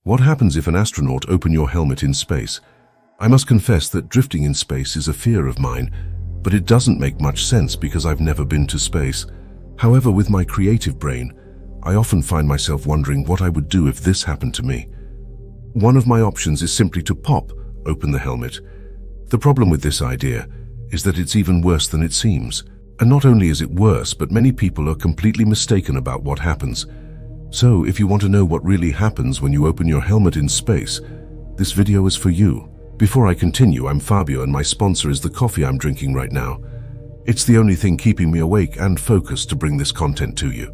What happens if an astronaut open your helmet in space? I must confess that drifting in space is a fear of mine, but it doesn't make much sense because I've never been to space. However, with my creative brain, I often find myself wondering what I would do if this happened to me. One of my options is simply to pop open the helmet. The problem with this idea is that it's even worse than it seems. And not only is it worse, but many people are completely mistaken about what happens. So, if you want to know what really happens when you open your helmet in space, this video is for you. Before I continue, I'm Fabio and my sponsor is the coffee I'm drinking right now. It's the only thing keeping me awake and focused to bring this content to you.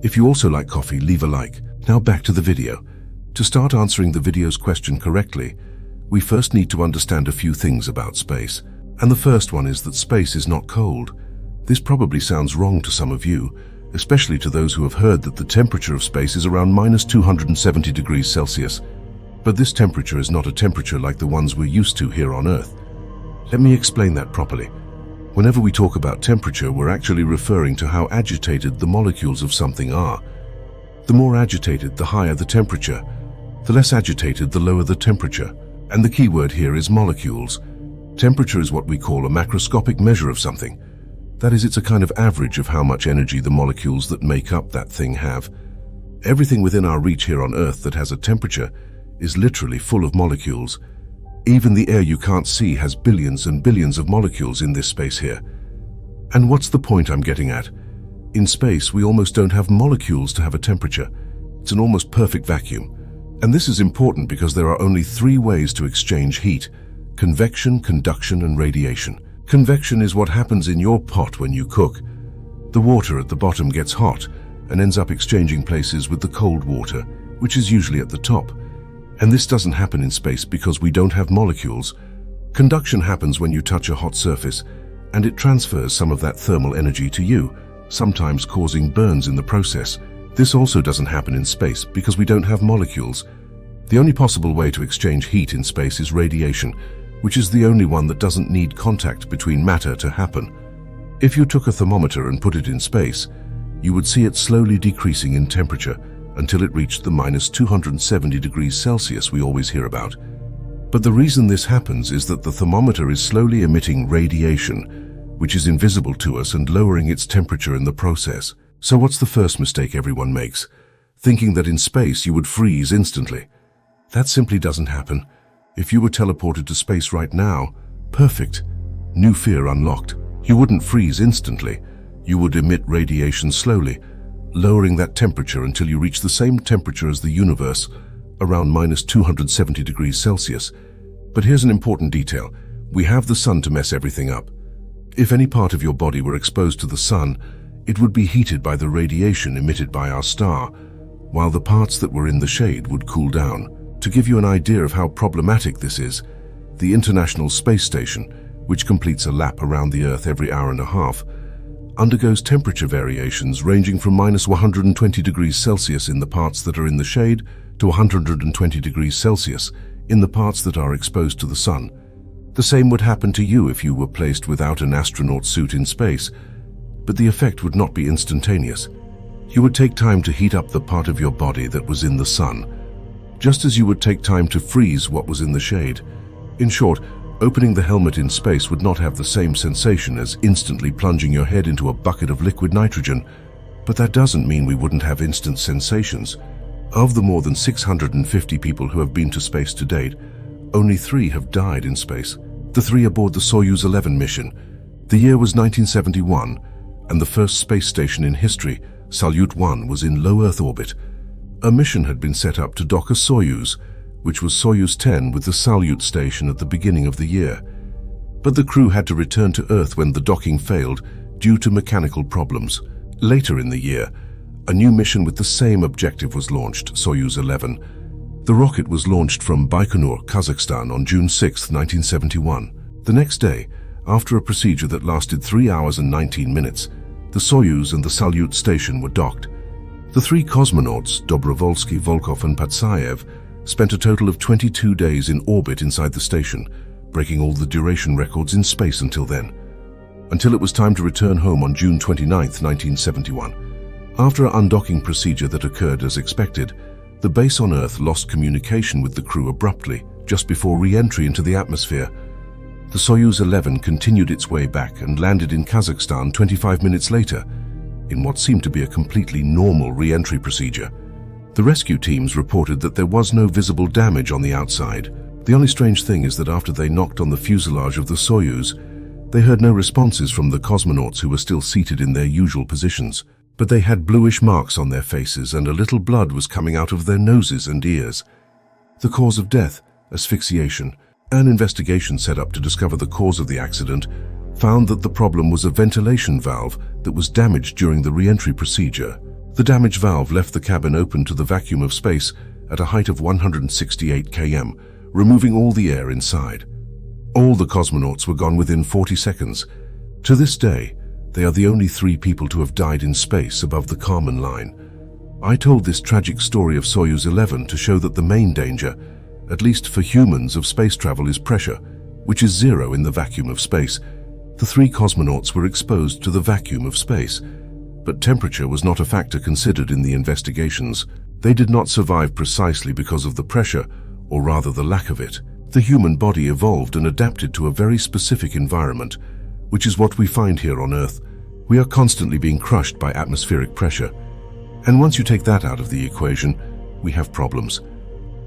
If you also like coffee, leave a like. Now back to the video. To start answering the video's question correctly, we first need to understand a few things about space. And the first one is that space is not cold. This probably sounds wrong to some of you, especially to those who have heard that the temperature of space is around -270 degrees Celsius. But this temperature is not a temperature like the ones we're used to here on Earth. Let me explain that properly. Whenever we talk about temperature, we're actually referring to how agitated the molecules of something are. The more agitated, the higher the temperature. The less agitated, the lower the temperature. And the key word here is molecules. Temperature is what we call a macroscopic measure of something. That is, it's a kind of average of how much energy the molecules that make up that thing have. Everything within our reach here on Earth that has a temperature is literally full of molecules. Even the air you can't see has billions and billions of molecules in this space here. And what's the point I'm getting at? In space, we almost don't have molecules to have a temperature. It's an almost perfect vacuum. And this is important because there are only three ways to exchange heat: convection, conduction, and radiation. Convection is what happens in your pot when you cook. The water at the bottom gets hot and ends up exchanging places with the cold water, which is usually at the top. And this doesn't happen in space because we don't have molecules. Conduction happens when you touch a hot surface, and it transfers some of that thermal energy to you, sometimes causing burns in the process. This also doesn't happen in space because we don't have molecules. The only possible way to exchange heat in space is radiation, which is the only one that doesn't need contact between matter to happen. If you took a thermometer and put it in space, you would see it slowly decreasing in temperature until it reached the -270 degrees Celsius we always hear about. But the reason this happens is that the thermometer is slowly emitting radiation, which is invisible to us and lowering its temperature in the process. So what's the first mistake everyone makes? Thinking that in space you would freeze instantly. That simply doesn't happen. If you were teleported to space right now, perfect. New fear unlocked. You wouldn't freeze instantly. You would emit radiation slowly, lowering that temperature until you reach the same temperature as the universe, around -270 degrees Celsius. But here's an important detail. We have the sun to mess everything up. If any part of your body were exposed to the sun, it would be heated by the radiation emitted by our star, while the parts that were in the shade would cool down. To give you an idea of how problematic this is, the International Space Station, which completes a lap around the Earth every hour and a half, undergoes temperature variations ranging from -120 degrees Celsius in the parts that are in the shade to 120 degrees Celsius in the parts that are exposed to the sun. The same would happen to you if you were placed without an astronaut suit in space, but the effect would not be instantaneous. You would take time to heat up the part of your body that was in the sun, just as you would take time to freeze what was in the shade. In short, opening the helmet in space would not have the same sensation as instantly plunging your head into a bucket of liquid nitrogen, but that doesn't mean we wouldn't have instant sensations. Of the more than 650 people who have been to space to date, only 3 have died in space. The 3 aboard the Soyuz 11 mission. The year was 1971, and the first space station in history, Salyut 1, was in low Earth orbit. A mission had been set up to dock a Soyuz, which was Soyuz 10 with the Salyut station at the beginning of the year. But the crew had to return to Earth when the docking failed due to mechanical problems. Later in the year, a new mission with the same objective was launched, Soyuz 11. The rocket was launched from Baikonur, Kazakhstan on June 6, 1971. The next day, after a procedure that lasted 3 hours and 19 minutes, the Soyuz and the Salyut station were docked. The 3 cosmonauts, Dobrovolsky, Volkov and Patsayev, spent a total of 22 days in orbit inside the station, breaking all the duration records in space until then, until it was time to return home on June 29, 1971. After an undocking procedure that occurred as expected, The base on Earth lost communication with the crew abruptly, just before re-entry into the atmosphere. The Soyuz 11 continued its way back and landed in Kazakhstan 25 minutes later, in what seemed to be a completely normal re-entry procedure. The rescue teams reported that there was no visible damage on the outside. The only strange thing is that after they knocked on the fuselage of the Soyuz, they heard no responses from the cosmonauts who were still seated in their usual positions. But they had bluish marks on their faces and a little blood was coming out of their noses and ears. The cause of death, asphyxiation. An investigation set up to discover the cause of the accident found that the problem was a ventilation valve that was damaged during the re-entry procedure. The damaged valve left the cabin open to the vacuum of space at a height of 168 km, removing all the air inside. All the cosmonauts were gone within 40 seconds. To this day, they are the only 3 people to have died in space above the Kármán line. I told this tragic story of Soyuz 11 to show that the main danger, at least for humans, of space travel is pressure, which is zero in the vacuum of space. The 3 cosmonauts were exposed to the vacuum of space, but temperature was not a factor considered in the investigations. They did not survive precisely because of the pressure, or rather the lack of it. The human body evolved and adapted to a very specific environment, which is what we find here on Earth. We are constantly being crushed by atmospheric pressure. And once you take that out of the equation, we have problems.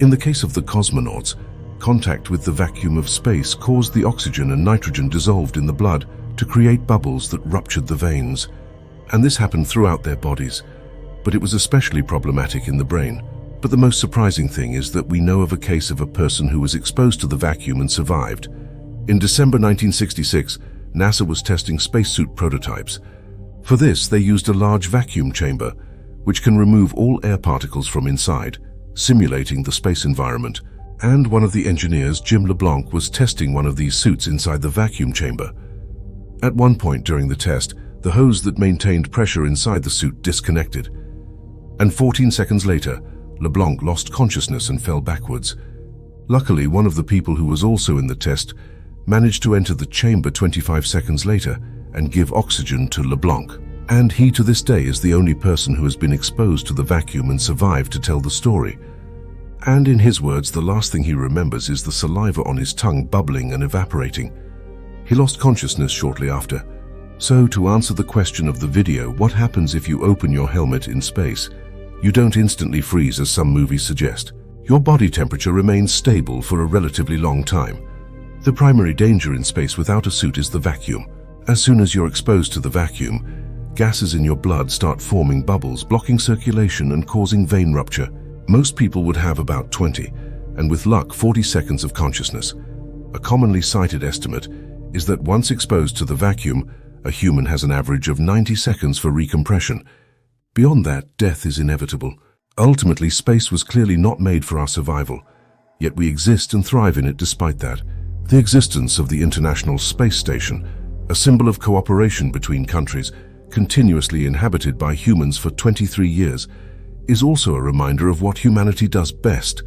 In the case of the cosmonauts, contact with the vacuum of space caused the oxygen and nitrogen dissolved in the blood to create bubbles that ruptured the veins. And this happened throughout their bodies, but it was especially problematic in the brain. But the most surprising thing is that we know of a case of a person who was exposed to the vacuum and survived. In December 1966, NASA was testing spacesuit prototypes. For this, they used a large vacuum chamber, which can remove all air particles from inside, simulating the space environment. And one of the engineers, Jim LeBlanc, was testing one of these suits inside the vacuum chamber. At one point during the test, the hose that maintained pressure inside the suit disconnected. And 14 seconds later, LeBlanc lost consciousness and fell backwards. Luckily, one of the people who was also in the test managed to enter the chamber 25 seconds later and give oxygen to LeBlanc. And he to this day is the only person who has been exposed to the vacuum and survived to tell the story. And in his words, the last thing he remembers is the saliva on his tongue bubbling and evaporating. He lost consciousness shortly after. So to answer the question of the video, what happens if you open your helmet in space? You don't instantly freeze as some movies suggest. Your body temperature remains stable for a relatively long time. The primary danger in space without a suit is the vacuum. As soon as you're exposed to the vacuum, gases in your blood start forming bubbles, blocking circulation and causing vein rupture. Most people would have about 20, and with luck 40 seconds of consciousness. A commonly cited estimate is that once exposed to the vacuum, a human has an average of 90 seconds for recompression. Beyond that, death is inevitable. Ultimately, space was clearly not made for our survival, yet we exist and thrive in it despite that. The existence of the International Space Station, a symbol of cooperation between countries, continuously inhabited by humans for 23 years, is also a reminder of what humanity does best,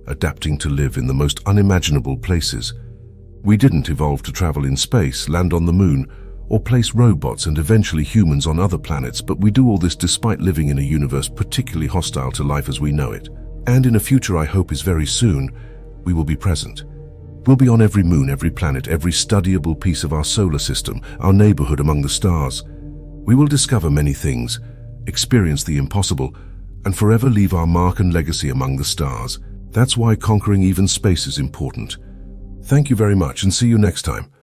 adapting to live in the most unimaginable places. We didn't evolve to travel in space, land on the moon, or place robots and eventually humans on other planets, but we do all this despite living in a universe particularly hostile to life as we know it. And in a future I hope is very soon, we will be present. We'll be on every moon, every planet, every studyable piece of our solar system, our neighborhood among the stars. We will discover many things, experience the impossible, and forever leave our mark and legacy among the stars. That's why conquering even space is important. Thank you very much and see you next time.